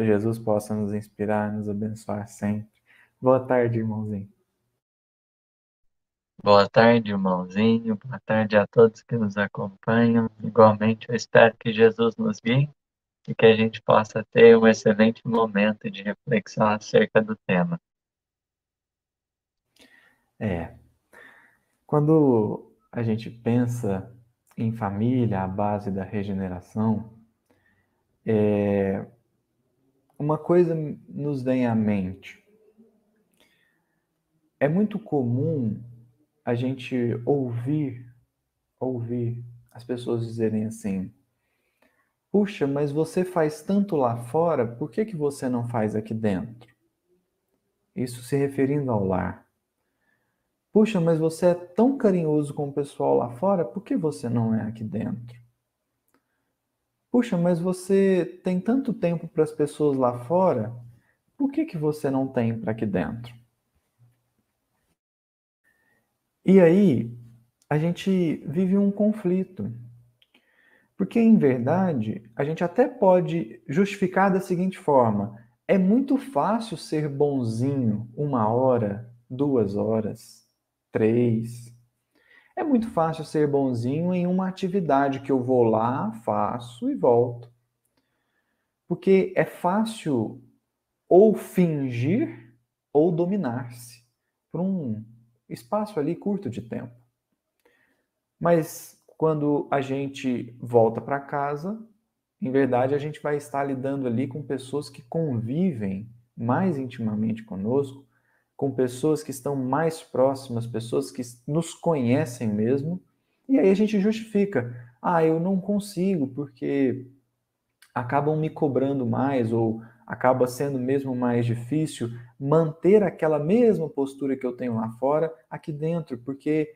Jesus possa nos inspirar, nos abençoar sempre. Boa tarde, irmãozinho. Boa tarde, irmãozinho. Boa tarde a todos que nos acompanham. Igualmente, eu espero que Jesus nos guie e que a gente possa ter um excelente momento de reflexão acerca do tema. Quando a gente pensa em família, a base da regeneração, uma coisa nos vem à mente. É muito comum a gente ouvir as pessoas dizerem assim: puxa, mas você faz tanto lá fora, por que que você não faz aqui dentro? Isso se referindo ao lar. Puxa, mas você é tão carinhoso com o pessoal lá fora, por que você não é aqui dentro? Puxa, mas você tem tanto tempo para as pessoas lá fora, por que que você não tem para aqui dentro? E aí, a gente vive um conflito. Porque, em verdade, a gente até pode justificar da seguinte forma: é muito fácil ser bonzinho 1 hora, 2 horas, 3. É muito fácil ser bonzinho em uma atividade que eu vou lá, faço e volto. Porque é fácil ou fingir ou dominar-se por um espaço ali curto de tempo. Mas quando a gente volta para casa, em verdade a gente vai estar lidando ali com pessoas que convivem mais intimamente conosco, com pessoas que estão mais próximas, pessoas que nos conhecem mesmo, e aí a gente justifica: ah, eu não consigo porque acabam me cobrando mais ou acaba sendo mesmo mais difícil manter aquela mesma postura que eu tenho lá fora aqui dentro, porque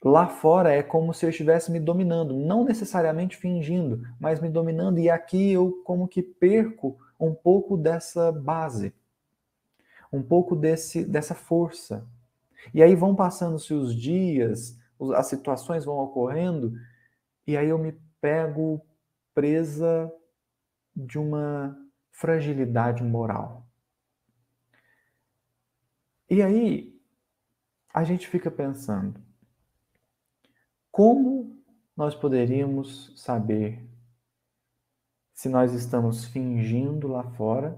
lá fora é como se eu estivesse me dominando, não necessariamente fingindo, mas me dominando, e aqui eu como que perco um pouco dessa base, um pouco dessa força. E aí vão passando-se os dias, as situações vão ocorrendo, e aí eu me pego presa de uma fragilidade moral. E aí a gente fica pensando, como nós poderíamos saber se nós estamos fingindo lá fora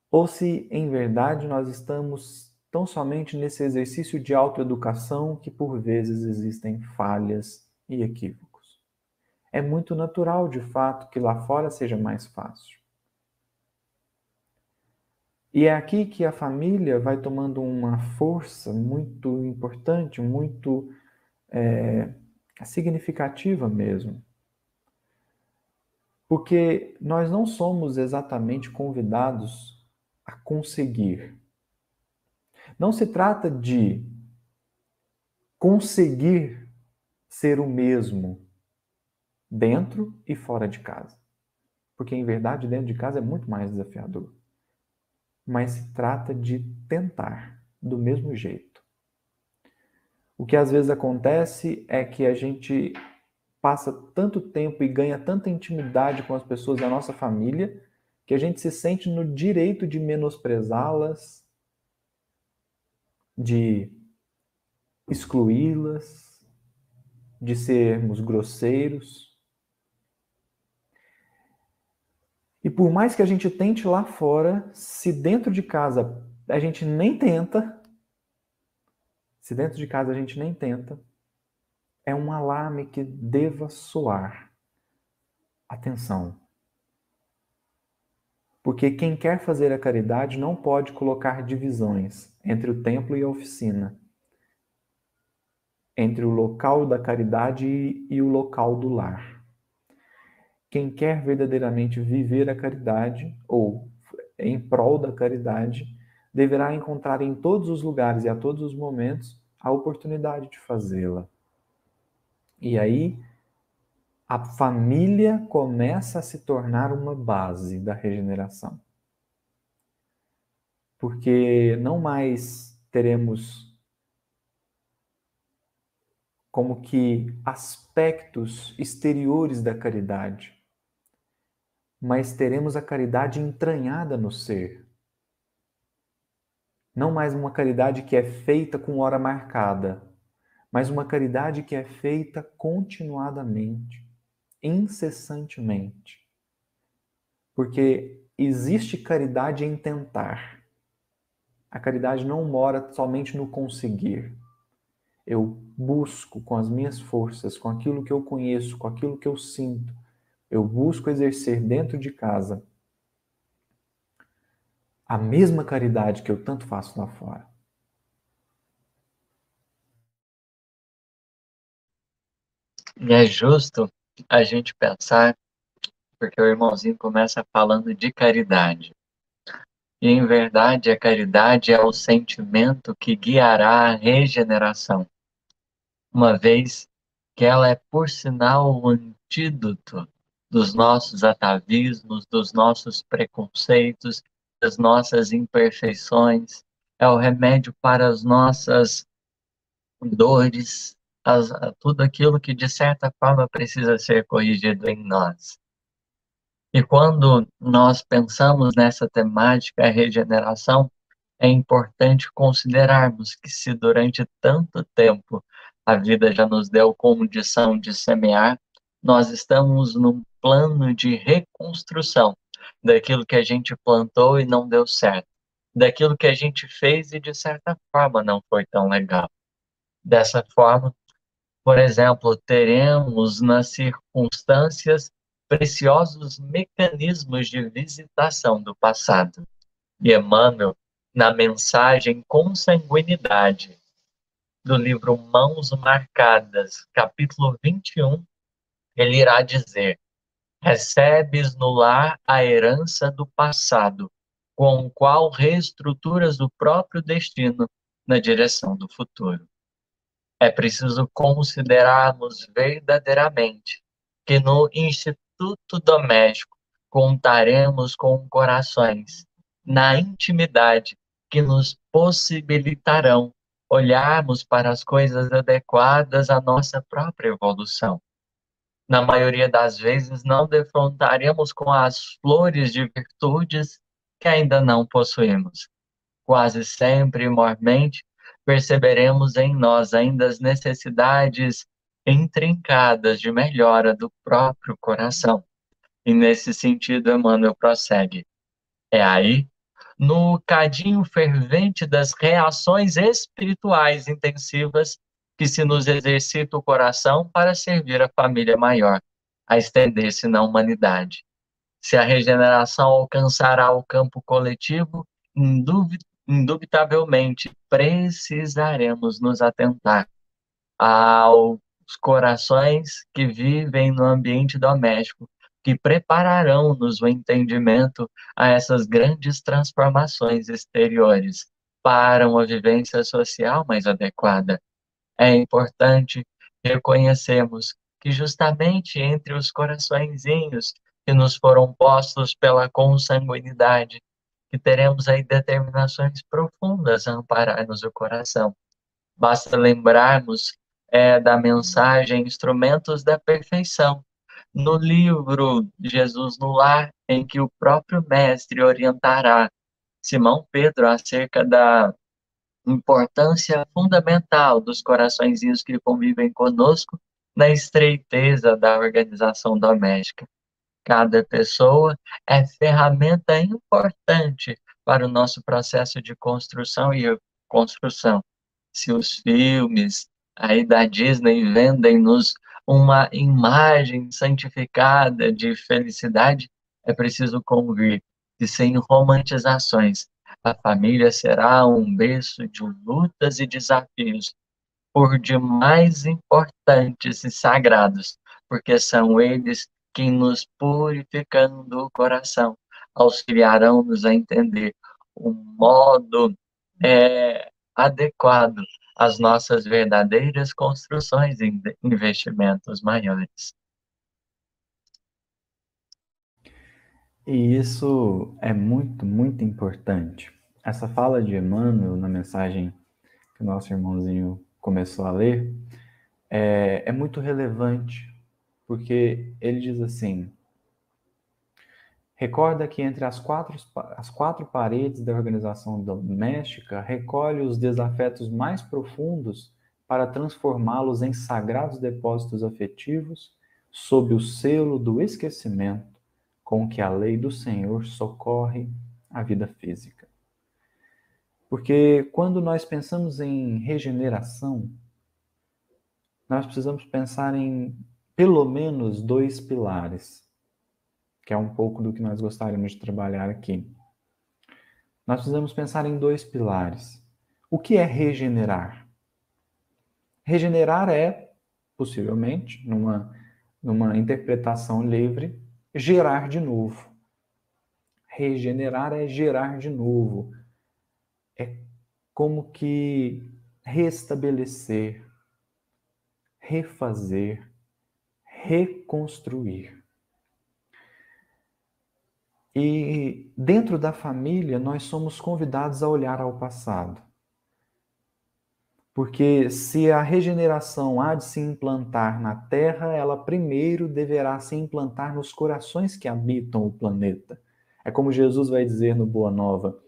ou se em verdade nós estamos tão somente nesse exercício de autoeducação que por vezes existem falhas e equívocos. É muito natural, de fato, que lá fora seja mais fácil. E é aqui que a família vai tomando uma força muito importante, muito significativa mesmo. Porque nós não somos exatamente convidados a conseguir. Não se trata de conseguir ser o mesmo dentro e fora de casa. Porque, em verdade, dentro de casa é muito mais desafiador. Mas se trata de tentar do mesmo jeito. O que às vezes acontece é que a gente passa tanto tempo e ganha tanta intimidade com as pessoas da nossa família que a gente se sente no direito de menosprezá-las, de excluí-las, de sermos grosseiros. E por mais que a gente tente lá fora, se dentro de casa a gente nem tenta, se dentro de casa a gente nem tenta, é um alarme que deva soar. Atenção. Porque quem quer fazer a caridade não pode colocar divisões entre o templo e a oficina, entre o local da caridade e o local do lar. Quem quer verdadeiramente viver a caridade, ou em prol da caridade, deverá encontrar em todos os lugares e a todos os momentos a oportunidade de fazê-la. E aí, a família começa a se tornar uma base da regeneração. Porque não mais teremos como que aspectos exteriores da caridade, mas teremos a caridade entranhada no ser. Não mais uma caridade que é feita com hora marcada, mas uma caridade que é feita continuadamente, incessantemente. Porque existe caridade em tentar. A caridade não mora somente no conseguir. Eu busco com as minhas forças, com aquilo que eu conheço, com aquilo que eu sinto. Eu busco exercer dentro de casa a mesma caridade que eu tanto faço lá fora. E é justo a gente pensar, porque o irmãozinho começa falando de caridade. E, em verdade, a caridade é o sentimento que guiará a regeneração, uma vez que ela é, por sinal, o antídoto dos nossos atavismos, dos nossos preconceitos, das nossas imperfeições, é o remédio para as nossas dores, tudo aquilo que, de certa forma, precisa ser corrigido em nós. E quando nós pensamos nessa temática, a regeneração, é importante considerarmos que se durante tanto tempo a vida já nos deu condição de semear, nós estamos num plano de reconstrução daquilo que a gente plantou e não deu certo, daquilo que a gente fez e de certa forma não foi tão legal. Dessa forma, por exemplo, teremos nas circunstâncias preciosos mecanismos de visitação do passado. E Emmanuel, na mensagem Consanguinidade, do livro Mãos Marcadas, capítulo 21, ele irá dizer: recebes no lar a herança do passado, com o qual reestruturas o próprio destino na direção do futuro. É preciso considerarmos verdadeiramente que no Instituto Doméstico contaremos com corações na intimidade que nos possibilitarão olharmos para as coisas adequadas à nossa própria evolução. Na maioria das vezes, não defrontaremos com as flores de virtudes que ainda não possuímos. Quase sempre, mormente, perceberemos em nós ainda as necessidades intrincadas de melhora do próprio coração. E nesse sentido, Emmanuel prossegue. É aí, no cadinho fervente das reações espirituais intensivas, que se nos exercita o coração para servir a família maior, a estender-se na humanidade. Se a regeneração alcançará o campo coletivo, indubitavelmente precisaremos nos atentar aos corações que vivem no ambiente doméstico, que prepararão-nos o entendimento a essas grandes transformações exteriores para uma vivência social mais adequada. É importante reconhecermos que justamente entre os coraçõezinhos que nos foram postos pela consanguinidade, que teremos aí determinações profundas a amparar-nos o coração. Basta lembrarmos da mensagem Instrumentos da Perfeição, no livro Jesus no Lar, em que o próprio Mestre orientará Simão Pedro acerca da importância fundamental dos coraçõezinhos que convivem conosco na estreiteza da organização doméstica. Cada pessoa é ferramenta importante para o nosso processo de construção e reconstrução. Se os filmes aí da Disney vendem-nos uma imagem santificada de felicidade, é preciso convir que sem romantizações, a família será um berço de lutas e desafios, por demais importantes e sagrados, porque são eles que nos purificando o coração, auxiliarão-nos a entender o modo adequado às nossas verdadeiras construções e investimentos maiores. E isso é muito, muito importante. Essa fala de Emmanuel na mensagem que o nosso irmãozinho começou a ler é muito relevante, porque ele diz assim: Recorda que entre as quatro paredes da organização doméstica, recolhe os desafetos mais profundos para transformá-los em sagrados depósitos afetivos, sob o selo do esquecimento, com que a lei do Senhor socorre a vida física. Porque quando nós pensamos em regeneração, nós precisamos pensar em pelo menos 2 pilares, que é um pouco do que nós gostaríamos de trabalhar aqui. Nós precisamos pensar em 2 pilares. O que é regenerar? Regenerar é, possivelmente, numa interpretação livre, gerar de novo. Regenerar é gerar de novo. É como que restabelecer, refazer, reconstruir. E dentro da família, nós somos convidados a olhar ao passado. Porque se a regeneração há de se implantar na Terra, ela primeiro deverá se implantar nos corações que habitam o planeta. É como Jesus vai dizer no Boa Nova: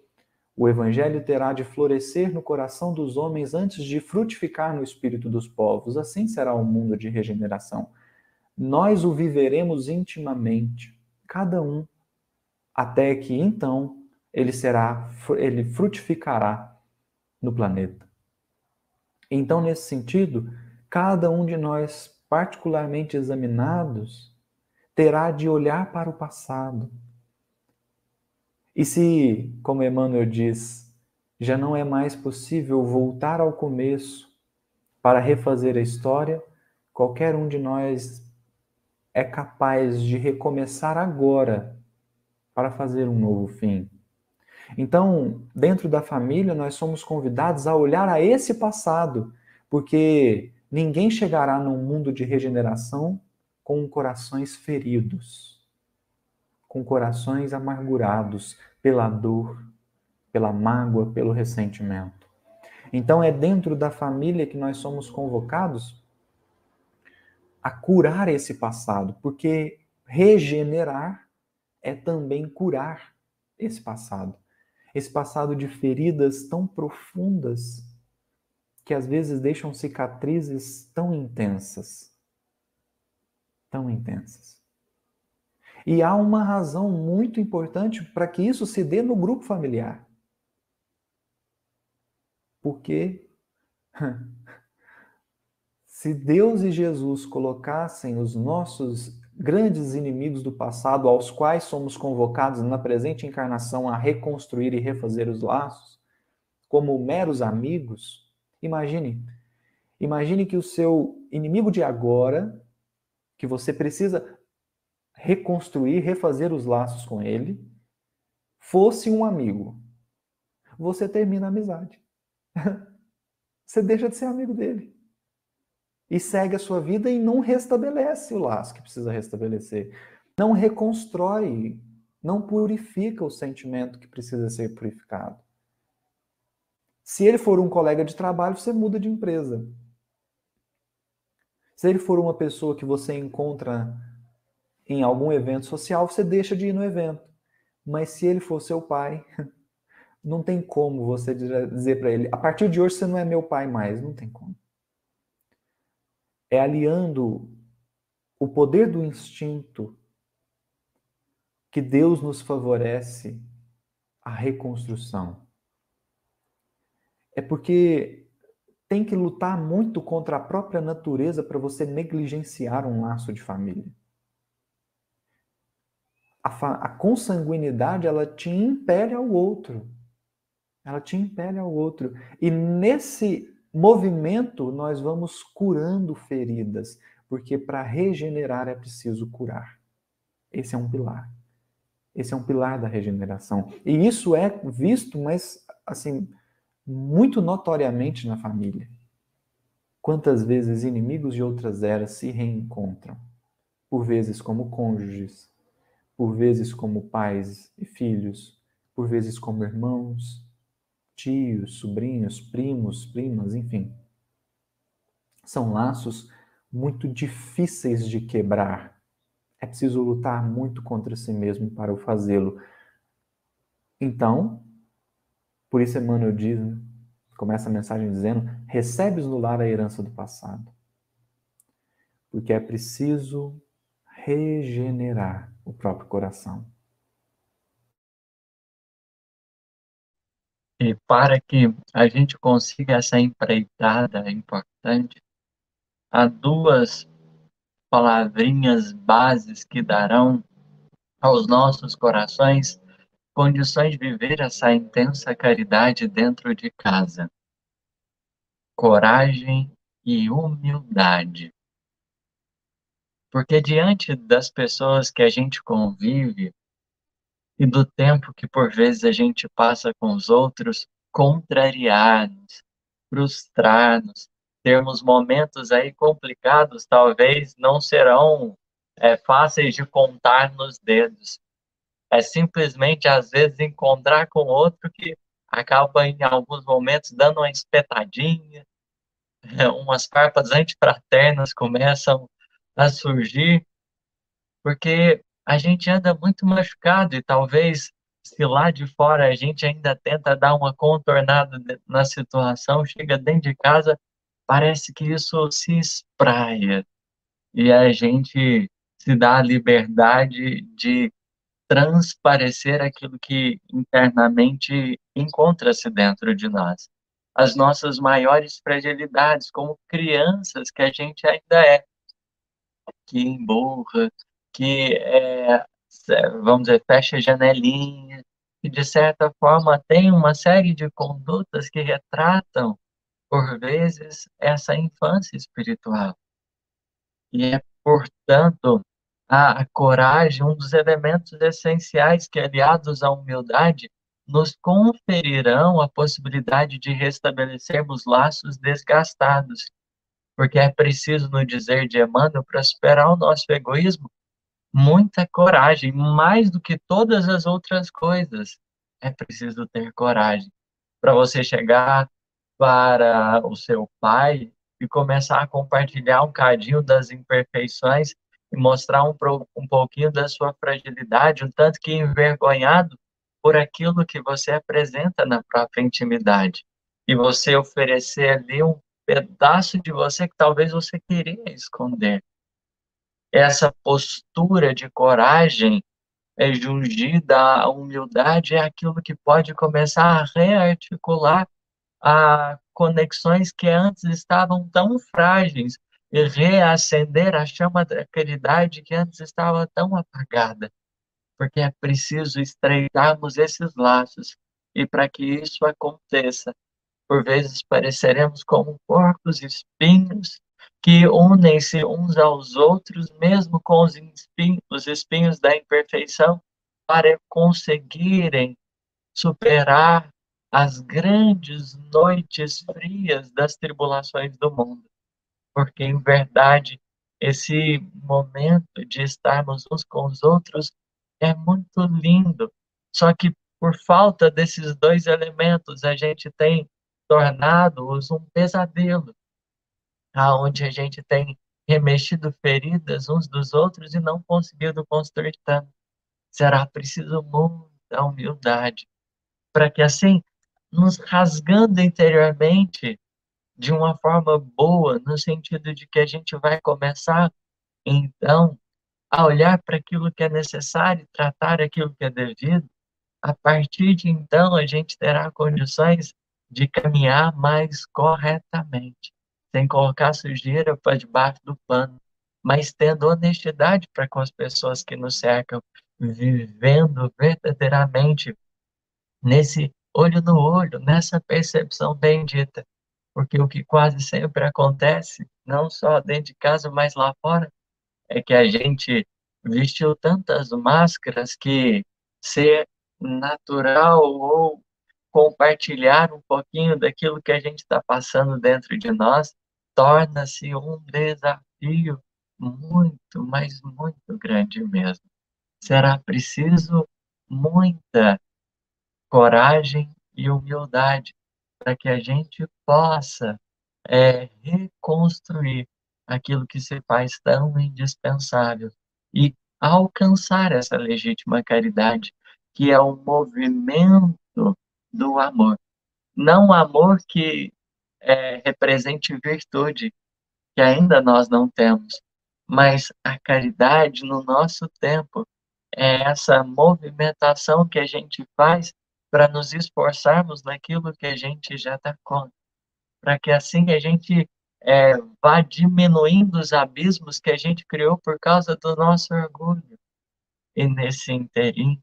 o Evangelho terá de florescer no coração dos homens antes de frutificar no espírito dos povos. Assim será o mundo de regeneração. Nós o viveremos intimamente, cada um, até que então ele frutificará no planeta. Então, nesse sentido, cada um de nós, particularmente examinados, terá de olhar para o passado. E se, como Emmanuel diz, já não é mais possível voltar ao começo para refazer a história, qualquer um de nós é capaz de recomeçar agora para fazer um novo fim. Então, dentro da família, nós somos convidados a olhar a esse passado, porque ninguém chegará num mundo de regeneração com corações feridos, com corações amargurados pela dor, pela mágoa, pelo ressentimento. Então, é dentro da família que nós somos convocados a curar esse passado, porque regenerar é também curar esse passado. Esse passado de feridas tão profundas que às vezes deixam cicatrizes tão intensas. Tão intensas. E há uma razão muito importante para que isso se dê no grupo familiar. Porque se Deus e Jesus colocassem os nossos grandes inimigos do passado, aos quais somos convocados na presente encarnação a reconstruir e refazer os laços, como meros amigos, imagine que o seu inimigo de agora, que você precisa reconstruir, refazer os laços com ele, fosse um amigo. Você termina a amizade. Você deixa de ser amigo dele. E segue a sua vida e não restabelece o laço que precisa restabelecer. Não reconstrói, não purifica o sentimento que precisa ser purificado. Se ele for um colega de trabalho, você muda de empresa. Se ele for uma pessoa que você encontra em algum evento social, você deixa de ir no evento. Mas se ele for seu pai, não tem como você dizer para ele: a partir de hoje você não é meu pai mais. Não tem como. É aliando o poder do instinto que Deus nos favorece a reconstrução. É porque tem que lutar muito contra a própria natureza para você negligenciar um laço de família. A consanguinidade, ela te impele ao outro. Ela te impele ao outro. E nesse movimento, nós vamos curando feridas, porque para regenerar é preciso curar. Esse é um pilar. Esse é um pilar da regeneração. E isso é visto, mas assim, muito notoriamente na família. Quantas vezes inimigos de outras eras se reencontram? Por vezes como cônjuges, por vezes como pais e filhos, por vezes como irmãos, tios, sobrinhos, primos, primas, enfim. São laços muito difíceis de quebrar. É preciso lutar muito contra si mesmo para o fazê-lo. Então, por isso Emmanuel diz, né? Começa a mensagem dizendo: recebes no lar a herança do passado. Porque é preciso regenerar o próprio coração. E para que a gente consiga essa empreitada importante, há duas palavrinhas bases que darão aos nossos corações condições de viver essa intensa caridade dentro de casa: coragem e humildade. Porque diante das pessoas que a gente convive e do tempo que por vezes a gente passa com os outros, contrariados, frustrados, termos momentos aí complicados, talvez não serão fáceis de contar nos dedos. É simplesmente, às vezes, encontrar com outro que acaba, em alguns momentos, dando uma espetadinha, umas farpas antifraternas começam a surgir, porque a gente anda muito machucado e talvez, se lá de fora a gente ainda tenta dar uma contornada na situação, chega dentro de casa, parece que isso se espraia e a gente se dá a liberdade de transparecer aquilo que internamente encontra-se dentro de nós. As nossas maiores fragilidades, como crianças que a gente ainda é, que emburra, que, vamos dizer, fecha a janelinha, que de certa forma tem uma série de condutas que retratam, por vezes, essa infância espiritual. E é, portanto, a coragem um dos elementos essenciais que, aliados à humildade, nos conferirão a possibilidade de restabelecermos laços desgastados, porque é preciso, no dizer de Emmanuel, para superar o nosso egoísmo, muita coragem, mais do que todas as outras coisas. É preciso ter coragem para você chegar para o seu pai e começar a compartilhar um cadinho das imperfeições e mostrar um pouquinho da sua fragilidade, um tanto que envergonhado por aquilo que você apresenta na própria intimidade. E você oferecer ali um pedaço de você que talvez você queria esconder. Essa postura de coragem jungida à humildade é aquilo que pode começar a rearticular a conexões que antes estavam tão frágeis e reacender a chama da caridade que antes estava tão apagada, porque é preciso estreitarmos esses laços. E para que isso aconteça, por vezes pareceremos como porcos espinhos que unem-se uns aos outros, mesmo com os espinhos da imperfeição, para conseguirem superar as grandes noites frias das tribulações do mundo. Porque, em verdade, esse momento de estarmos uns com os outros é muito lindo. Só que, por falta desses dois elementos, a gente tem tornado-os um pesadelo, aonde a gente tem remexido feridas uns dos outros e não conseguido construir tanto. Será preciso muita humildade para que, assim, nos rasgando interiormente de uma forma boa, no sentido de que a gente vai começar, então, a olhar para aquilo que é necessário, tratar aquilo que é devido. A partir de então, a gente terá condições de caminhar mais corretamente, sem colocar sujeira para debaixo do pano, mas tendo honestidade para com as pessoas que nos cercam, vivendo verdadeiramente nesse olho no olho, nessa percepção bendita. Porque o que quase sempre acontece, não só dentro de casa, mas lá fora, é que a gente vestiu tantas máscaras que ser natural ou compartilhar um pouquinho daquilo que a gente está passando dentro de nós torna-se um desafio muito, mas muito grande mesmo. Será preciso muita coragem e humildade para que a gente possa reconstruir aquilo que se faz tão indispensável e a alcançar essa legítima caridade, que é o movimento do amor. Não o amor que represente virtude, que ainda nós não temos, mas a caridade no nosso tempo é essa movimentação que a gente faz para nos esforçarmos naquilo que a gente já está contra, para que assim a gente vá diminuindo os abismos que a gente criou por causa do nosso orgulho. E nesse interim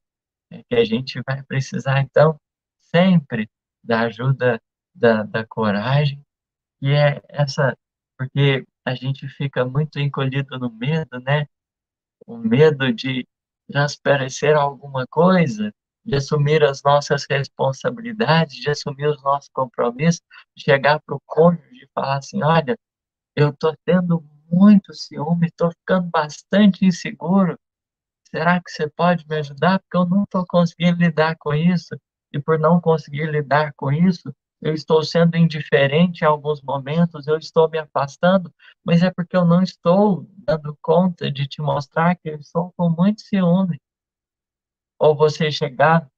é que a gente vai precisar, então, sempre da ajuda da coragem, e é essa porque a gente fica muito encolhido no medo, né? O medo de transparecer alguma coisa, de assumir as nossas responsabilidades, de assumir os nossos compromissos, de chegar para o cônjuge e falar assim: "Olha, eu estou tendo muito ciúme, estou ficando bastante inseguro. Será que você pode me ajudar? Porque eu não estou conseguindo lidar com isso, e por não conseguir lidar com isso, eu estou sendo indiferente em alguns momentos, eu estou me afastando, mas é porque eu não estou dando conta de te mostrar que eu estou com muito ciúme." Ou você chegar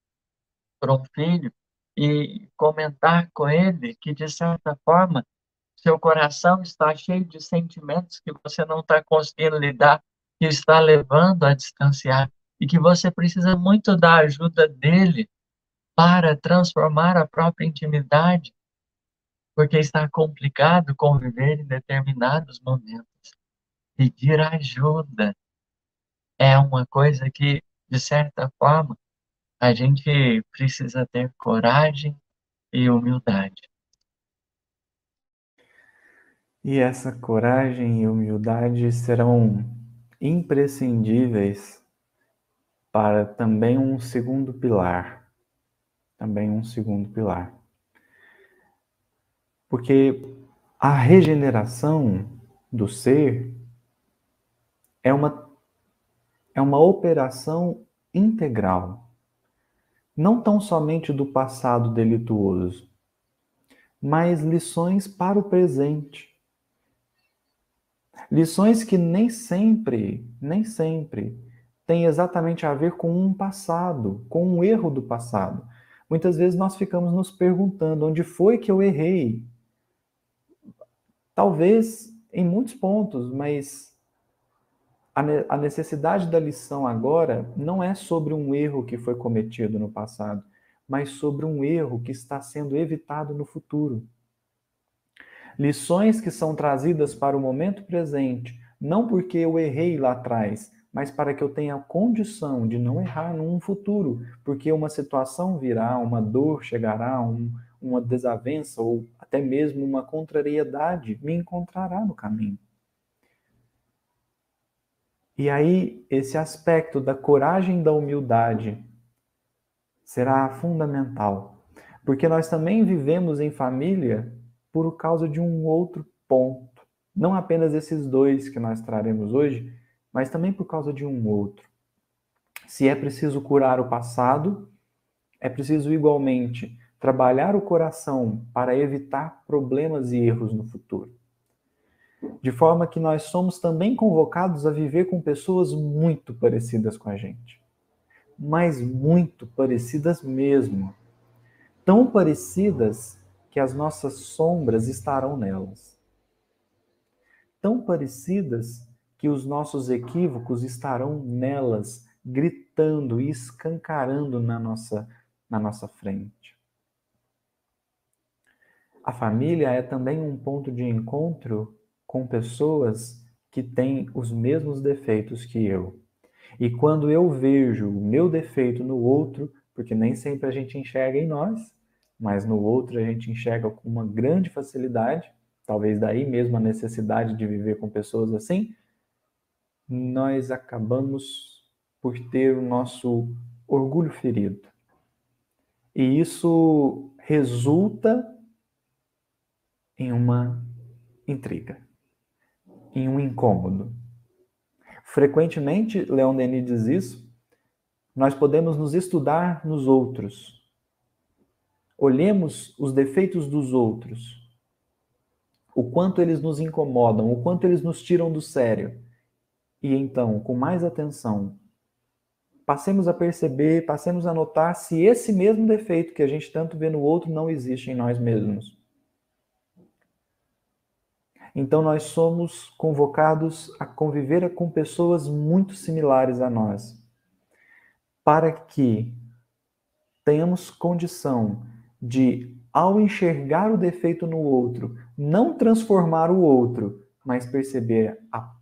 para um filho e comentar com ele que, de certa forma, seu coração está cheio de sentimentos que você não está conseguindo lidar, que está levando a distanciar, e que você precisa muito da ajuda dele para transformar a própria intimidade, porque está complicado conviver em determinados momentos. Pedir ajuda é uma coisa que, de certa forma, a gente precisa ter coragem e humildade. E essa coragem e humildade serão imprescindíveis para também um segundo pilar. Também um segundo pilar. Porque a regeneração do ser é uma operação integral. Não tão somente do passado delituoso, mas lições para o presente. Lições que nem sempre têm exatamente a ver com um passado, com um erro do passado. Muitas vezes nós ficamos nos perguntando onde foi que eu errei. Talvez em muitos pontos, mas a necessidade da lição agora não é sobre um erro que foi cometido no passado, mas sobre um erro que está sendo evitado no futuro. Lições que são trazidas para o momento presente, não porque eu errei lá atrás, mas para que eu tenha a condição de não errar num futuro, porque uma situação virá, uma dor chegará, uma desavença ou até mesmo uma contrariedade me encontrará no caminho. E aí, esse aspecto da coragem e da humildade será fundamental, porque nós também vivemos em família por causa de um outro ponto. Não apenas esses dois que nós traremos hoje, mas também por causa de um outro. Se é preciso curar o passado, é preciso igualmente trabalhar o coração para evitar problemas e erros no futuro. De forma que nós somos também convocados a viver com pessoas muito parecidas com a gente. Mas muito parecidas mesmo. Tão parecidas que as nossas sombras estarão nelas. Tão parecidas que os nossos equívocos estarão nelas, gritando e escancarando na nossa frente. A família é também um ponto de encontro com pessoas que têm os mesmos defeitos que eu. E quando eu vejo o meu defeito no outro, porque nem sempre a gente enxerga em nós, mas no outro a gente enxerga com uma grande facilidade, talvez daí mesmo a necessidade de viver com pessoas assim, nós acabamos por ter o nosso orgulho ferido. E isso resulta em uma intriga, em um incômodo. Frequentemente, Leon Denis diz isso, nós podemos nos estudar nos outros. Olhemos os defeitos dos outros, o quanto eles nos incomodam, o quanto eles nos tiram do sério, E então, com mais atenção, passemos a perceber, passemos a notar se esse mesmo defeito que a gente tanto vê no outro não existe em nós mesmos. Então, nós somos convocados a conviver com pessoas muito similares a nós, para que tenhamos condição de, ao enxergar o defeito no outro, não transformar o outro, mas perceber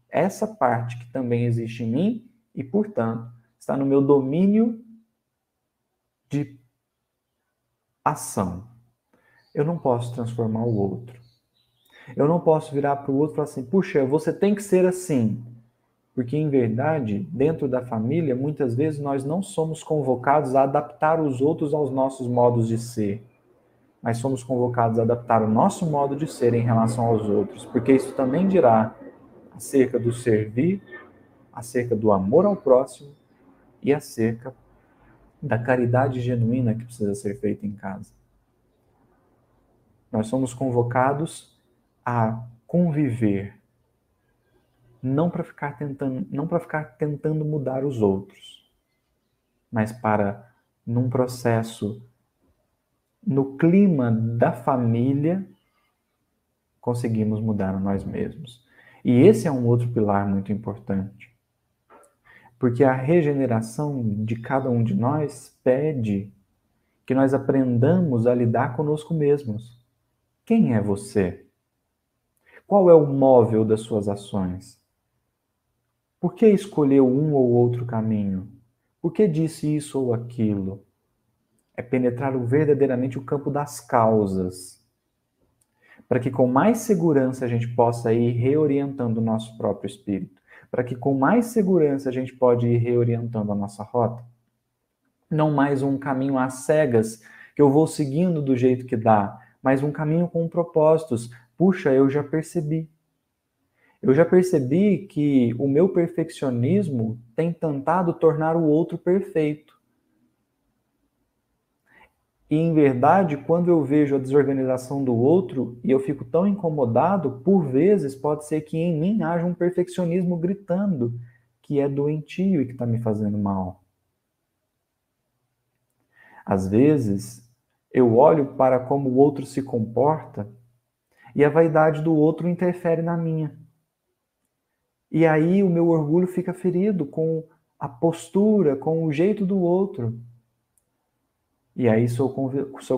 essa parte que também existe em mim e, portanto, está no meu domínio de ação. Eu não posso transformar o outro. Eu não posso virar para o outro e falar assim, puxa, você tem que ser assim. Porque, em verdade, dentro da família, muitas vezes nós não somos convocados a adaptar os outros aos nossos modos de ser, mas somos convocados a adaptar o nosso modo de ser em relação aos outros, porque isso também dirá acerca do servir, acerca do amor ao próximo e acerca da caridade genuína que precisa ser feita em casa. Nós somos convocados a conviver, não para ficar tentando mudar os outros, mas para, num processo, no clima da família, conseguimos mudar a nós mesmos. E esse é um outro pilar muito importante, porque a regeneração de cada um de nós pede que nós aprendamos a lidar conosco mesmos. Quem é você? Qual é o móvel das suas ações? Por que escolheu um ou outro caminho? Por que disse isso ou aquilo? É penetrar verdadeiramente o campo das causas, para que com mais segurança a gente possa ir reorientando o nosso próprio espírito, para que com mais segurança a gente pode ir reorientando a nossa rota. Não mais um caminho às cegas, que eu vou seguindo do jeito que dá, mas um caminho com propósitos. Puxa, eu já percebi. Eu já percebi que o meu perfeccionismo tem tentado tornar o outro perfeito. E, em verdade, quando eu vejo a desorganização do outro e eu fico tão incomodado, por vezes pode ser que em mim haja um perfeccionismo gritando, que é doentio e que está me fazendo mal. Às vezes, eu olho para como o outro se comporta e a vaidade do outro interfere na minha. E aí o meu orgulho fica ferido com a postura, com o jeito do outro. E aí sou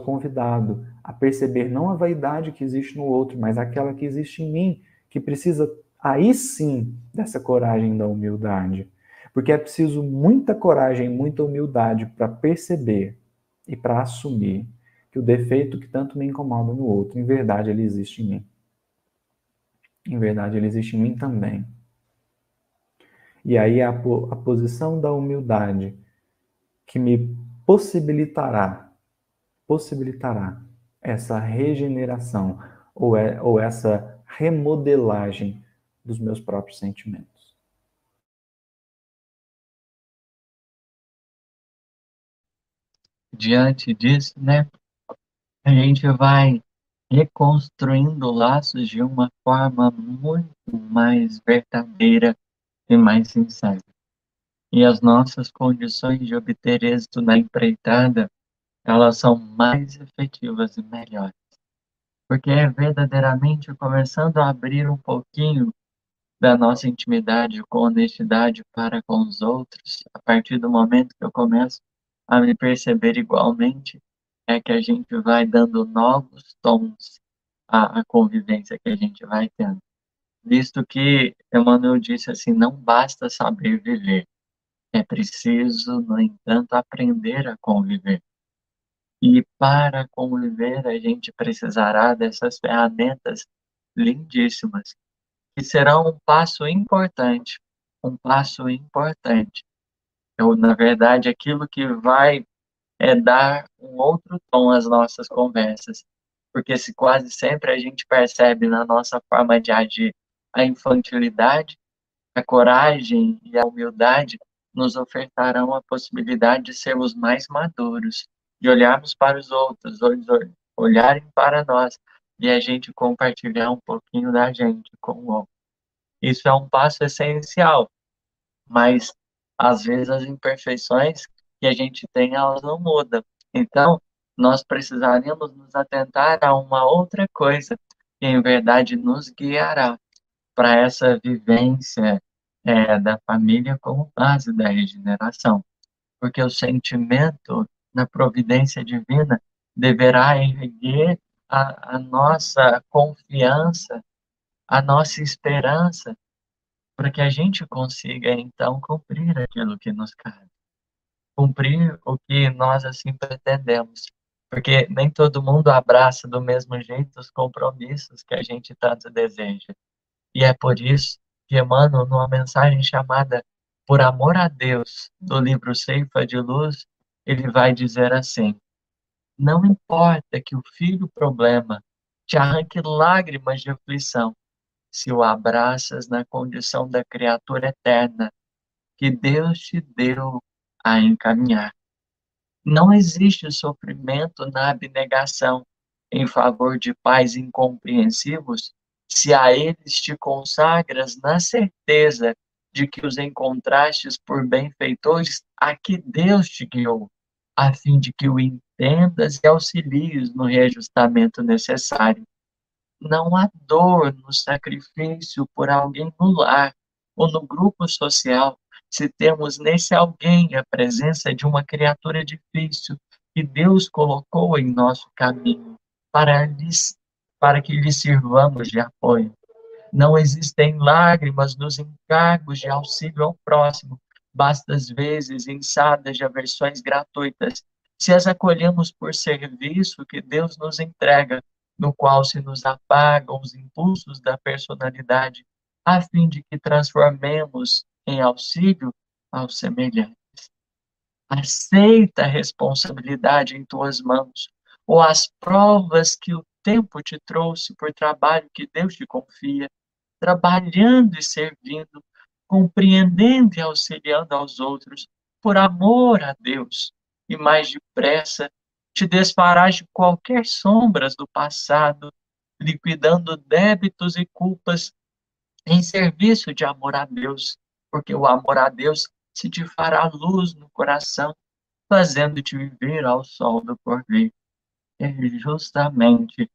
convidado a perceber não a vaidade que existe no outro, mas aquela que existe em mim, que precisa, aí sim, dessa coragem da humildade. Porque é preciso muita coragem, muita humildade para perceber e para assumir que o defeito que tanto me incomoda no outro, em verdade, ele existe em mim. Em verdade, ele existe em mim também. E aí a posição da humildade que me possibilitará essa regeneração ou essa remodelagem dos meus próprios sentimentos. Diante disso, né, a gente vai reconstruindo laços de uma forma muito mais verdadeira e mais sincera. E as nossas condições de obter êxito na empreitada, elas são mais efetivas e melhores. Porque é verdadeiramente começando a abrir um pouquinho da nossa intimidade com honestidade para com os outros, a partir do momento que eu começo a me perceber igualmente, é que a gente vai dando novos tons à convivência que a gente vai tendo. Visto que Emmanuel disse assim, não basta saber viver, é preciso, no entanto, aprender a conviver. E para conviver, a gente precisará dessas ferramentas lindíssimas, que serão um passo importante. Eu, na verdade, aquilo que vai dar um outro tom às nossas conversas, porque se quase sempre a gente percebe na nossa forma de agir a infantilidade, a coragem e a humildade nos ofertarão a possibilidade de sermos mais maduros, de olharmos para os outros, olharem para nós e a gente compartilhar um pouquinho da gente com o outro. Isso é um passo essencial, mas às vezes as imperfeições que a gente tem, elas não mudam. Então, nós precisaríamos nos atentar a uma outra coisa que, em verdade, nos guiará para essa vivência da família como base da regeneração. Porque o sentimento na providência divina deverá erguer a nossa confiança, a nossa esperança, para que a gente consiga, então, cumprir aquilo que nos cabe, cumprir o que nós assim pretendemos. Porque nem todo mundo abraça do mesmo jeito os compromissos que a gente tanto deseja. E é por isso que Emmanuel, numa mensagem chamada Por Amor a Deus, do livro Ceifa de Luz, ele vai dizer assim: não importa que o filho problema te arranque lágrimas de aflição, se o abraças na condição da criatura eterna que Deus te deu a encaminhar. Não existe sofrimento na abnegação em favor de pais incompreensivos, se a eles te consagras na certeza de que os encontrastes por benfeitores a que Deus te guiou, a fim de que o entendas e auxilies no reajustamento necessário. Não há dor no sacrifício por alguém no lar ou no grupo social, se temos nesse alguém a presença de uma criatura difícil que Deus colocou em nosso caminho para que lhe sirvamos de apoio. Não existem lágrimas nos encargos de auxílio ao próximo, basta às vezes ensadas de aversões gratuitas, se as acolhemos por serviço que Deus nos entrega, no qual se nos apagam os impulsos da personalidade, a fim de que transformemos em auxílio aos semelhantes. Aceita a responsabilidade em tuas mãos, ou as provas que o tempo te trouxe por trabalho que Deus te confia, trabalhando e servindo, compreendendo e auxiliando aos outros, por amor a Deus, e mais depressa te desfarás de qualquer sombras do passado, liquidando débitos e culpas em serviço de amor a Deus, porque o amor a Deus se te fará luz no coração, fazendo-te viver ao sol do porvir. É justamente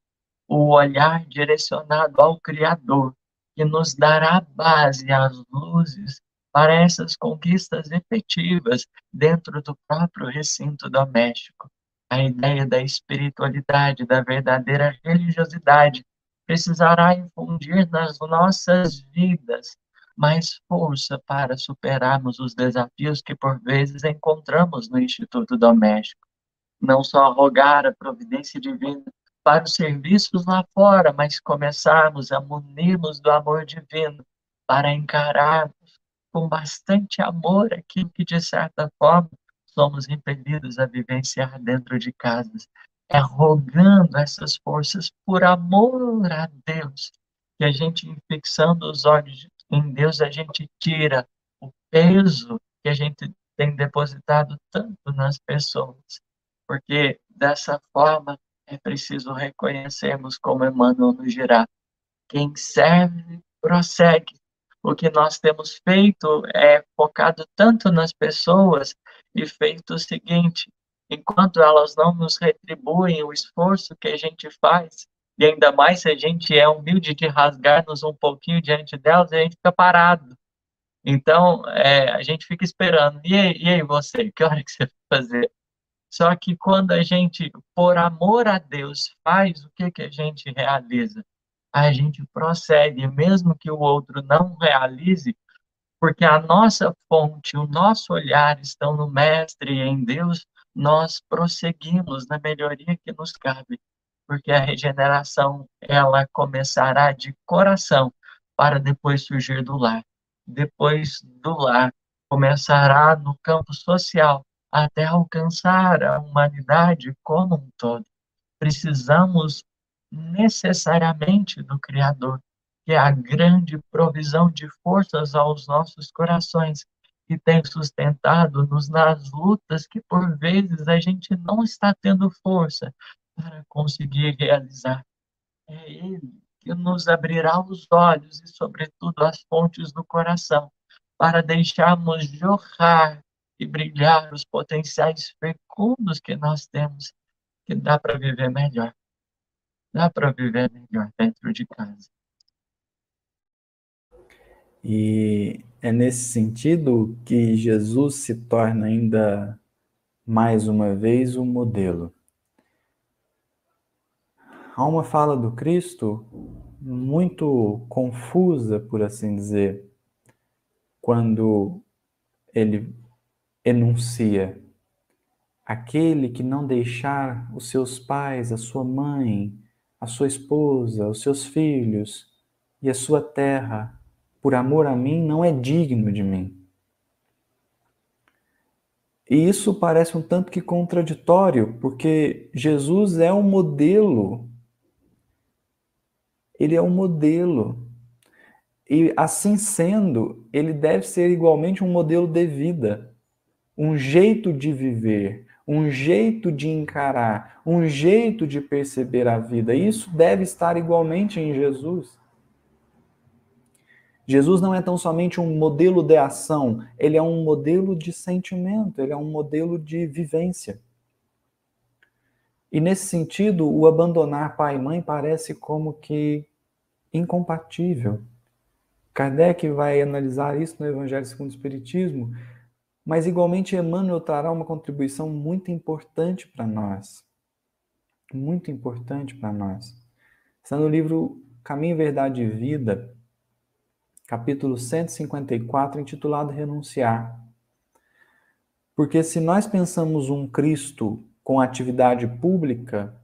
o olhar direcionado ao Criador, que nos dará base, as luzes para essas conquistas efetivas dentro do próprio recinto doméstico. A ideia da espiritualidade, da verdadeira religiosidade, precisará infundir nas nossas vidas mais força para superarmos os desafios que por vezes encontramos no instituto doméstico. Não só rogar a providência divina para os serviços lá fora, mas começarmos a munir-nos do amor divino para encararmos com bastante amor aquilo que, de certa forma, somos impelidos a vivenciar dentro de casas. É rogando essas forças por amor a Deus, que a gente, fixando os olhos em Deus, a gente tira o peso que a gente tem depositado tanto nas pessoas, porque dessa forma é preciso reconhecermos, como Emmanuel nos dirá, quem serve, prossegue. O que nós temos feito é focado tanto nas pessoas e feito o seguinte: enquanto elas não nos retribuem o esforço que a gente faz, e ainda mais se a gente é humilde de rasgar-nos um pouquinho diante delas, a gente fica parado. Então, a gente fica esperando. E aí você? Que hora que você vai fazer? Só que quando a gente, por amor a Deus, faz, o que que a gente realiza? A gente prossegue, mesmo que o outro não realize, porque a nossa fonte, o nosso olhar estão no Mestre e em Deus, nós prosseguimos na melhoria que nos cabe, porque a regeneração, ela começará de coração, para depois surgir do lar. Depois do lar, começará no campo social, até alcançar a humanidade como um todo. Precisamos necessariamente do Criador, que é a grande provisão de forças aos nossos corações, que tem sustentado-nos nas lutas que por vezes a gente não está tendo força para conseguir realizar. É Ele que nos abrirá os olhos e, sobretudo, as fontes do coração, para deixarmos jorrar e brilhar os potenciais fecundos que nós temos, que dá para viver melhor. Dá para viver melhor dentro de casa. E é nesse sentido que Jesus se torna ainda mais uma vez o modelo. Há uma fala do Cristo muito confusa, por assim dizer, quando ele enuncia: aquele que não deixar os seus pais, a sua mãe, a sua esposa, os seus filhos e a sua terra, por amor a mim, não é digno de mim. E isso parece um tanto que contraditório, porque Jesus é um modelo. Ele é um modelo. E assim sendo, ele deve ser igualmente um modelo de vida, um jeito de viver, um jeito de encarar, um jeito de perceber a vida. Isso deve estar igualmente em Jesus. Jesus não é tão somente um modelo de ação, ele é um modelo de sentimento, ele é um modelo de vivência. E nesse sentido, o abandonar pai e mãe parece como que incompatível. Kardec vai analisar isso no Evangelho segundo o Espiritismo, mas igualmente Emmanuel trará uma contribuição muito importante para nós. Muito importante para nós. Está no livro Caminho, Verdade e Vida, capítulo 154, intitulado Renunciar. Porque se nós pensamos um Cristo com atividade pública,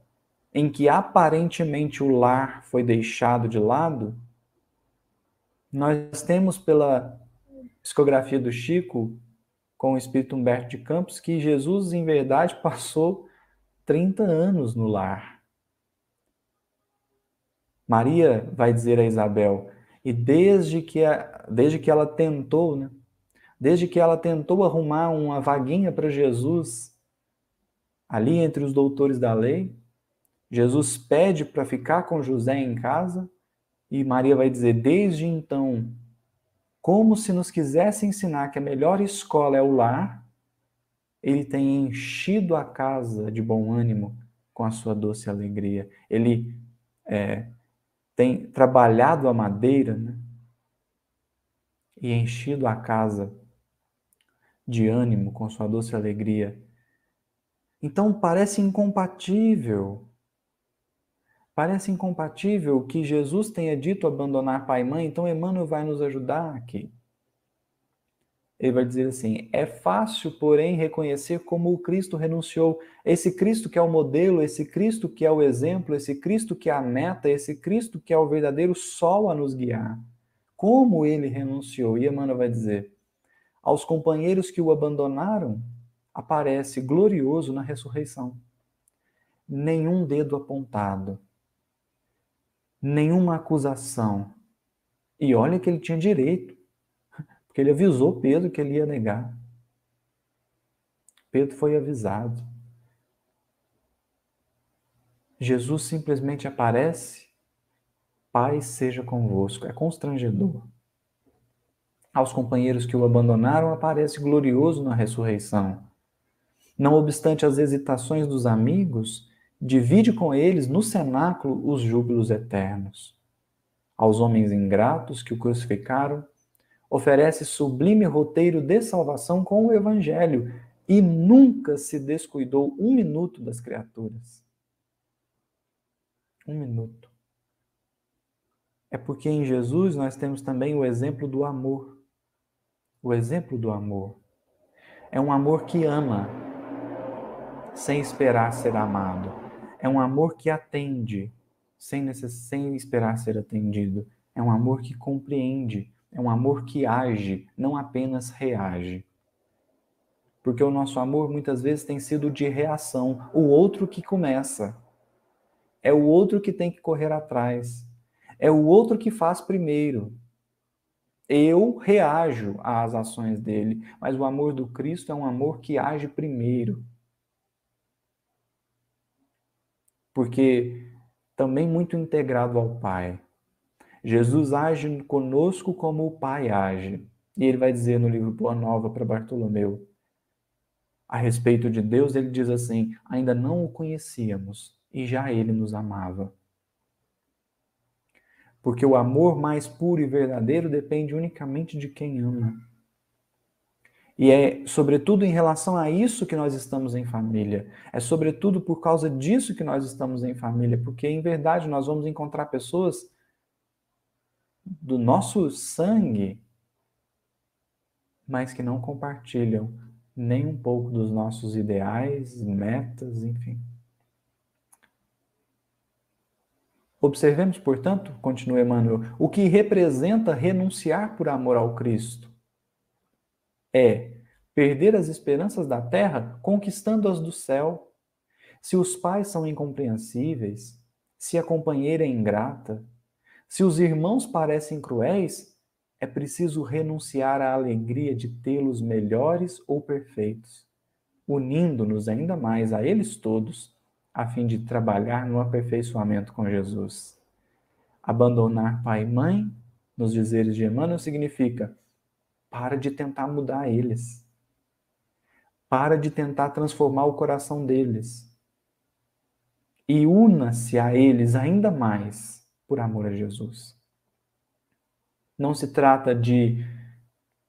em que aparentemente o lar foi deixado de lado, nós temos pela psicografia do Chico, com o espírito Humberto de Campos, que Jesus, em verdade, passou 30 anos no lar. Maria vai dizer a Isabel, e desde que ela tentou, né? Desde que ela tentou arrumar uma vaguinha para Jesus, ali entre os doutores da lei, Jesus pede para ficar com José em casa, e Maria vai dizer, desde então, como se nos quisesse ensinar que a melhor escola é o lar, ele tem enchido a casa de bom ânimo com a sua doce alegria. Ele tem trabalhado a madeira, né? E enchido a casa de ânimo com sua doce alegria. Então parece incompatível. Parece incompatível que Jesus tenha dito abandonar pai e mãe, então Emmanuel vai nos ajudar aqui. Ele vai dizer assim, é fácil, porém, reconhecer como o Cristo renunciou. Esse Cristo que é o modelo, esse Cristo que é o exemplo, esse Cristo que é a meta, esse Cristo que é o verdadeiro sol a nos guiar. Como ele renunciou? E Emmanuel vai dizer, aos companheiros que o abandonaram, aparece glorioso na ressurreição. Nenhum dedo apontado, nenhuma acusação. E olha que ele tinha direito, porque ele avisou Pedro que ele ia negar. Pedro foi avisado. Jesus simplesmente aparece, paz seja convosco. É constrangedor. Aos companheiros que o abandonaram, aparece glorioso na ressurreição. Não obstante as hesitações dos amigos, divide com eles no cenáculo os júbilos eternos. Aos homens ingratos que o crucificaram, oferece sublime roteiro de salvação com o Evangelho e nunca se descuidou um minuto das criaturas. Um minuto. É porque em Jesus nós temos também o exemplo do amor. O exemplo do amor. É um amor que ama, sem esperar ser amado. É um amor que atende, sem esperar ser atendido. É um amor que compreende. É um amor que age, não apenas reage. Porque o nosso amor muitas vezes tem sido de reação. O outro que começa. É o outro que tem que correr atrás. É o outro que faz primeiro. Eu reajo às ações dele, mas o amor do Cristo é um amor que age primeiro. Porque também muito integrado ao Pai. Jesus age conosco como o Pai age. E ele vai dizer no livro Boa Nova para Bartolomeu, a respeito de Deus, ele diz assim: ainda não o conhecíamos e já ele nos amava. Porque o amor mais puro e verdadeiro depende unicamente de quem ama. E é sobretudo em relação a isso que nós estamos em família. É sobretudo por causa disso que nós estamos em família, porque em verdade nós vamos encontrar pessoas do nosso sangue, mas que não compartilham nem um pouco dos nossos ideais, metas, enfim. Observemos, portanto, continua Emmanuel, o que representa renunciar por amor ao Cristo. É perder as esperanças da terra, conquistando-as do céu. Se os pais são incompreensíveis, se a companheira é ingrata, se os irmãos parecem cruéis, é preciso renunciar à alegria de tê-los melhores ou perfeitos, unindo-nos ainda mais a eles todos, a fim de trabalhar no aperfeiçoamento com Jesus. Abandonar pai e mãe, nos dizeres de Emmanuel, significa para de tentar mudar eles. Para de tentar transformar o coração deles. E una-se a eles ainda mais por amor a Jesus. Não se trata de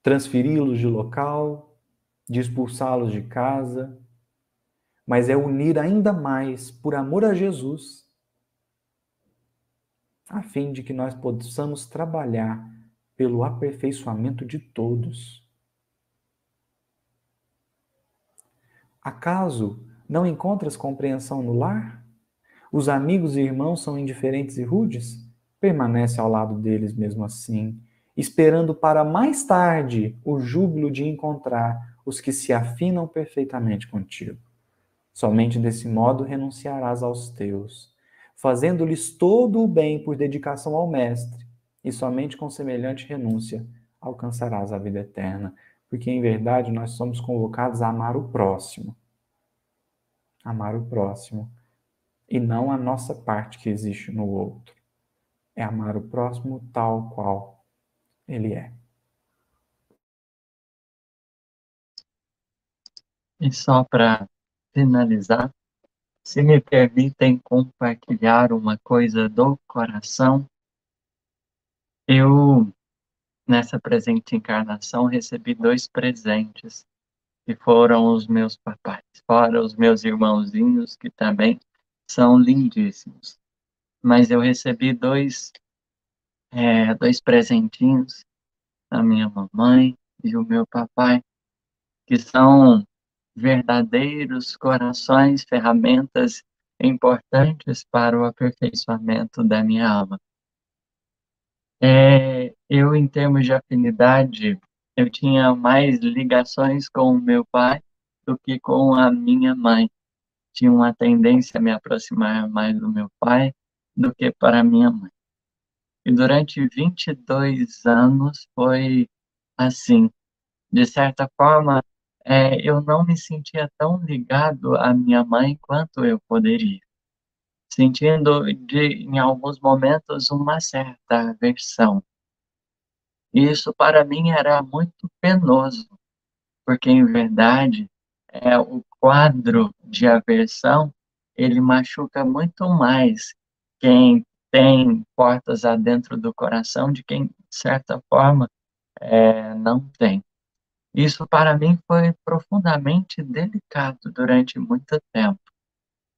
transferi-los de local, de expulsá-los de casa, mas é unir ainda mais por amor a Jesus, a fim de que nós possamos trabalhar pelo aperfeiçoamento de todos. Acaso não encontras compreensão no lar? Os amigos e irmãos são indiferentes e rudes? Permanece ao lado deles mesmo assim, esperando para mais tarde o júbilo de encontrar os que se afinam perfeitamente contigo. Somente desse modo renunciarás aos teus, fazendo-lhes todo o bem por dedicação ao Mestre, e somente com semelhante renúncia alcançarás a vida eterna, porque em verdade nós somos convocados a amar o próximo. Amar o próximo. E não a nossa parte que existe no outro. É amar o próximo tal qual ele é. E só para finalizar, se me permitem compartilhar uma coisa do coração, eu, nessa presente encarnação, recebi 2 presentes, que foram os meus papais, fora os meus irmãozinhos, que também são lindíssimos. Mas eu recebi dois presentinhos da minha mamãe e o meu papai, que são verdadeiros corações, ferramentas importantes para o aperfeiçoamento da minha alma. Eu, em termos de afinidade, eu tinha mais ligações com o meu pai do que com a minha mãe. Tinha uma tendência a me aproximar mais do meu pai do que para a minha mãe. E durante 22 anos foi assim. De certa forma, eu não me sentia tão ligado à minha mãe quanto eu poderia, sentindo em alguns momentos uma certa aversão. E isso para mim era muito penoso, porque em verdade o quadro de aversão ele machuca muito mais quem tem portas adentro do coração de quem, de certa forma, não tem. Isso para mim foi profundamente delicado durante muito tempo,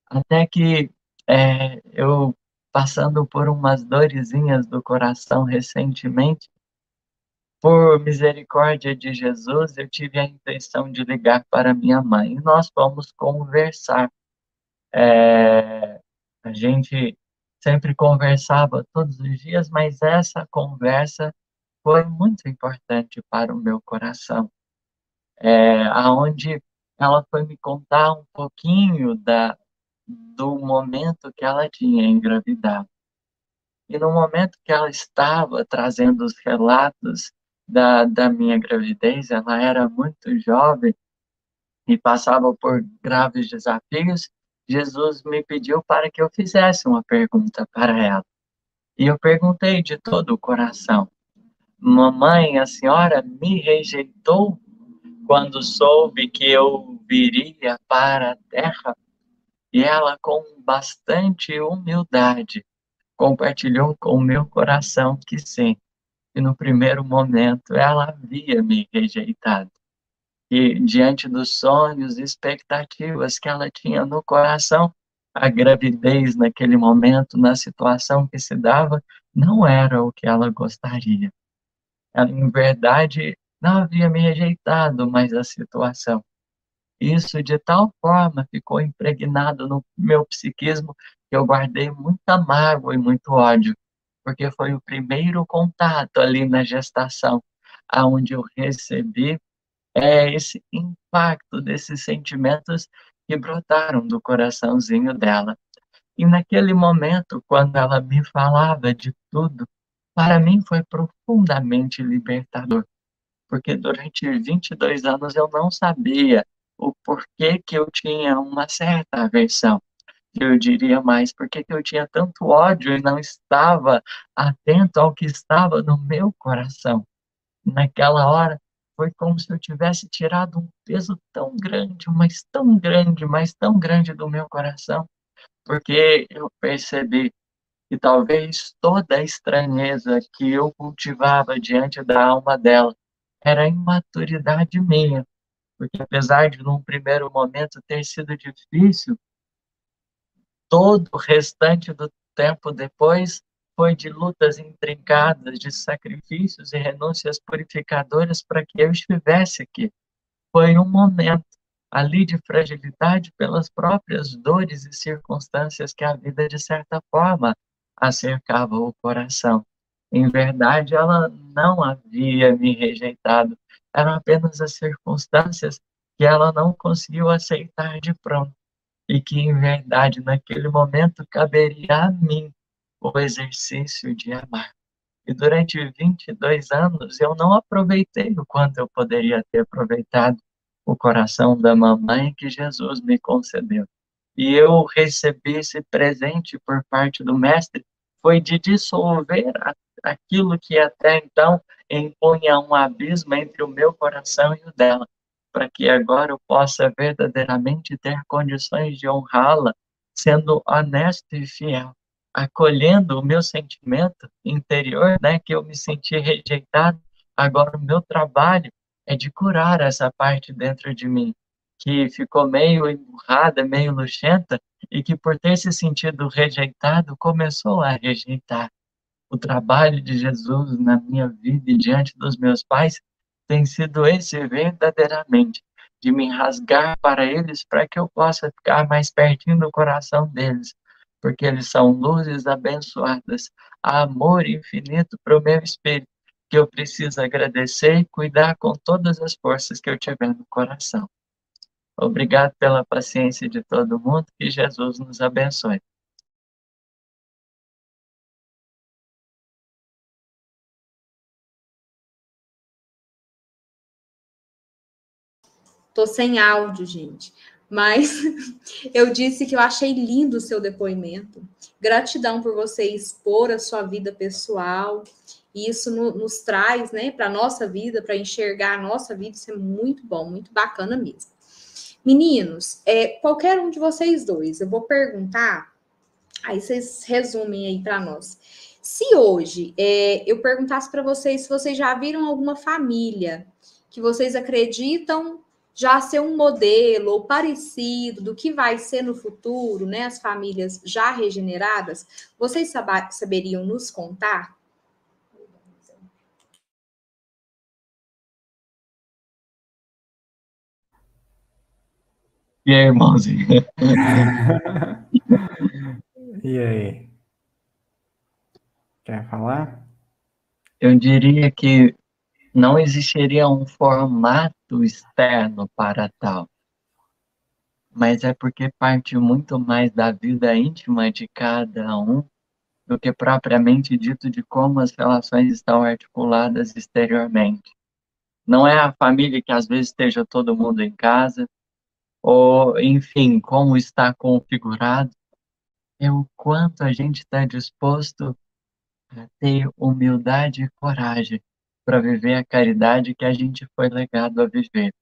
até que eu, passando por umas dorezinhas do coração recentemente, por misericórdia de Jesus, eu tive a intenção de ligar para minha mãe e nós fomos conversar. A gente sempre conversava todos os dias, mas essa conversa foi muito importante para o meu coração. Aonde ela foi me contar um pouquinho do momento que ela tinha engravidado. E no momento que ela estava trazendo os relatos da minha gravidez, ela era muito jovem e passava por graves desafios. Jesus me pediu para que eu fizesse uma pergunta para ela. E eu perguntei de todo o coração: mamãe, a senhora me rejeitou quando soube que eu viria para a terra? E ela, com bastante humildade, compartilhou com o meu coração que sim, que no primeiro momento ela havia me rejeitado. E diante dos sonhos e expectativas que ela tinha no coração, a gravidez naquele momento, na situação que se dava, não era o que ela gostaria. Ela, em verdade, não havia me rejeitado, mas a situação. Isso de tal forma ficou impregnado no meu psiquismo que eu guardei muita mágoa e muito ódio, porque foi o primeiro contato ali na gestação, aonde eu recebi esse impacto desses sentimentos que brotaram do coraçãozinho dela. E naquele momento, quando ela me falava de tudo, para mim foi profundamente libertador, porque durante 22 anos eu não sabia o porquê que eu tinha uma certa aversão. Eu diria mais, porque que eu tinha tanto ódio e não estava atento ao que estava no meu coração. Naquela hora, foi como se eu tivesse tirado um peso tão grande, mas tão grande, mas tão grande do meu coração, porque eu percebi que talvez toda a estranheza que eu cultivava diante da alma dela era imaturidade minha, porque apesar de num primeiro momento ter sido difícil, todo o restante do tempo depois foi de lutas intrincadas, de sacrifícios e renúncias purificadoras para que eu estivesse aqui. Foi um momento ali de fragilidade pelas próprias dores e circunstâncias que a vida, de certa forma, acercava o coração. Em verdade, ela não havia me rejeitado, eram apenas as circunstâncias que ela não conseguiu aceitar de pronto, e que, em verdade, naquele momento, caberia a mim o exercício de amar. E durante 22 anos eu não aproveitei o quanto eu poderia ter aproveitado o coração da mamãe que Jesus me concedeu. E eu recebi esse presente por parte do Mestre, foi de dissolver aquilo que até então impunha um abismo entre o meu coração e o dela, para que agora eu possa verdadeiramente ter condições de honrá-la, sendo honesto e fiel, acolhendo o meu sentimento interior, né, que eu me senti rejeitado. Agora o meu trabalho é de curar essa parte dentro de mim, que ficou meio emburrada, meio luxenta, e que por ter se sentido rejeitado, começou a rejeitar. O trabalho de Jesus na minha vida e diante dos meus pais tem sido esse verdadeiramente, de me rasgar para eles, para que eu possa ficar mais pertinho do coração deles, porque eles são luzes abençoadas, amor infinito para o meu espírito, que eu preciso agradecer e cuidar com todas as forças que eu tiver no coração. Obrigado pela paciência de todo mundo, que Jesus nos abençoe. Tô sem áudio, gente. Mas eu disse que eu achei lindo o seu depoimento. Gratidão por você expor a sua vida pessoal. E isso nos traz, né, para a nossa vida, para enxergar a nossa vida. Isso é muito bom, muito bacana mesmo. Meninos, qualquer um de vocês dois, eu vou perguntar, aí vocês resumem aí para nós. Se hoje eu perguntasse para vocês se vocês já viram alguma família que vocês acreditam já ser um modelo ou parecido do que vai ser no futuro, né? As famílias já regeneradas, vocês saberiam nos contar? E aí, irmãozinho? E aí? Quer falar? Eu diria que não existiria um formato externo para tal, mas é porque parte muito mais da vida íntima de cada um do que propriamente dito de como as relações estão articuladas exteriormente. Não é a família que às vezes esteja todo mundo em casa, ou, enfim, como está configurado, é o quanto a gente está disposto a ter humildade e coragem para viver a caridade que a gente foi legado a viver.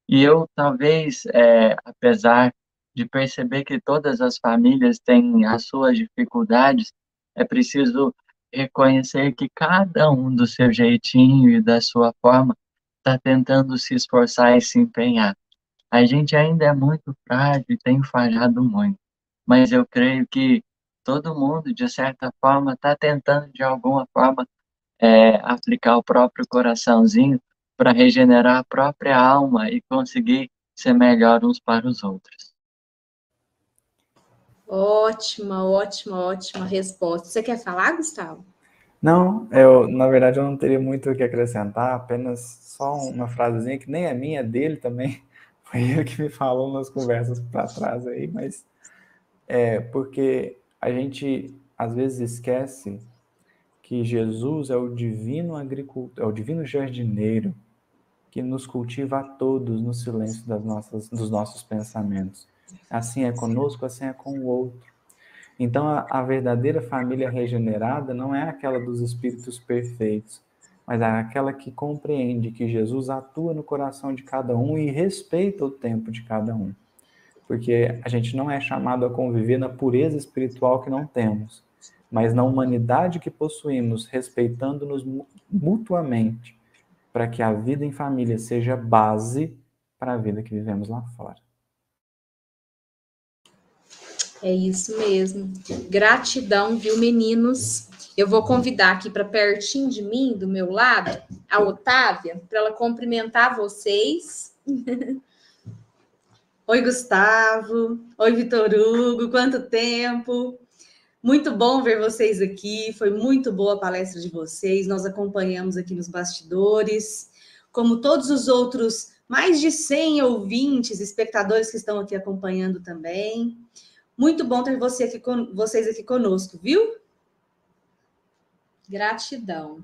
E eu, talvez, apesar de perceber que todas as famílias têm as suas dificuldades, é preciso reconhecer que cada um do seu jeitinho e da sua forma está tentando se esforçar e se empenhar. A gente ainda é muito frágil e tem falhado muito, mas eu creio que todo mundo, de certa forma, está tentando, de alguma forma, aplicar o próprio coraçãozinho para regenerar a própria alma e conseguir ser melhor uns para os outros. Ótima, ótima, ótima resposta. Você quer falar, Gustavo? Não, na verdade, eu não teria muito o que acrescentar, apenas só uma frasezinha que nem é minha, é dele também. Foi ele que me falou nas conversas para trás aí, mas porque a gente às vezes esquece que Jesus é o divino agricultor, é o divino jardineiro que nos cultiva a todos no silêncio dos nossos pensamentos. Assim é conosco, assim é com o outro. Então, a verdadeira família regenerada não é aquela dos espíritos perfeitos, mas é aquela que compreende que Jesus atua no coração de cada um e respeita o tempo de cada um. Porque a gente não é chamado a conviver na pureza espiritual que não temos, mas na humanidade que possuímos, respeitando-nos mutuamente, para que a vida em família seja base para a vida que vivemos lá fora. É isso mesmo. Gratidão, viu, meninos? Eu vou convidar aqui para pertinho de mim, do meu lado, a Otávia, para ela cumprimentar vocês. Oi, Gustavo. Oi, Vitor Hugo. Quanto tempo? Muito bom ver vocês aqui. Foi muito boa a palestra de vocês. Nós acompanhamos aqui nos bastidores. Como todos os outros, mais de 100 ouvintes, espectadores que estão aqui acompanhando também. Muito bom ter vocês aqui conosco, viu? Gratidão.